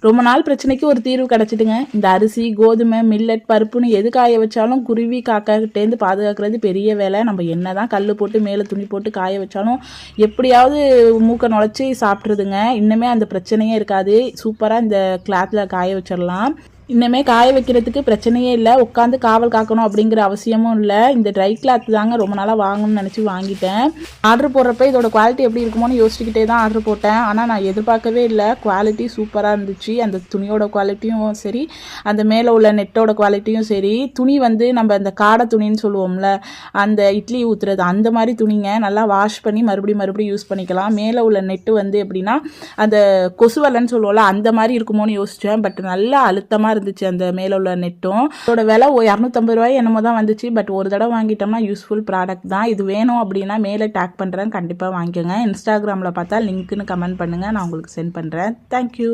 ரொம்ப நாள் பிரச்சனைக்கு ஒரு தீர்வு கிடச்சிட்டுங்க. இந்த அரிசி, கோதுமை, மில்லட், பருப்புன்னு எது காய வச்சாலும் குருவி காக்காக்கிட்டேருந்து பாதுகாக்கிறது பெரிய வேலை. நம்ம என்ன தான் கல் போட்டு மேலே துணி போட்டு காய வச்சாலும் எப்படியாவது மூக்கை நுழைச்சி சாப்பிட்ருதுங்க. இன்னுமே அந்த பிரச்சனையே இருக்காது. சூப்பராக இந்த கிளாத்தில் காய வச்சிடலாம். இன்னுமே காய வைக்கிறதுக்கு பிரச்சனையே இல்லை. உட்காந்து காவல் காக்கணும் அப்படிங்கிற அவசியமும் இல்லை. இந்த ட்ரை கிளாத் தாங்க ரொம்ப நாளாக வாங்கணும்னு நினச்சி வாங்கிட்டேன். ஆர்டர் போடுறப்ப இதோட குவாலிட்டி எப்படி இருக்குமோன்னு யோசிச்சுக்கிட்டே தான் ஆர்டர் போட்டேன். ஆனால் நான் எதிர்பார்க்கவே இல்லை. குவாலிட்டி சூப்பராக இருந்துச்சு. அந்த துணியோட குவாலிட்டியும் சரி, அந்த மேலே உள்ள நெட்டோட குவாலிட்டியும் சரி. துணி வந்து நம்ம இந்த காடை துணின்னு சொல்லுவோம்ல, அந்த இட்லி ஊற்றுறது அந்த மாதிரி துணிங்க. நல்லா வாஷ் பண்ணி மறுபடியும் யூஸ் பண்ணிக்கலாம். மேலே உள்ள நெட்டு வந்து எப்படின்னா அந்த கொசுவலைன்னு சொல்லுவோம்ல, அந்த மாதிரி இருக்குமோன்னு யோசித்தேன். பட் நல்லா அழுத்தமாக இருந்துச்சு அந்த மேல உள்ள நெட்டும். இதோட விலை 250 ரூபாய் என்னமோ தான் வந்துச்சு. பட் ஒரு தடவை வாங்கிட்டோம்னா யூஸ்ஃபுல் ப்ராடக்ட் தான். இது வேணும் அப்படின்னா மேலே டேக் பண்ணுறேன், கண்டிப்பாக வாங்கிக்கோங்க. இன்ஸ்டாகிராமில் பார்த்தா லிங்க்னு கமெண்ட் பண்ணுங்கள், நான் உங்களுக்கு சென்ட் பண்ணுறேன். தேங்க்யூ.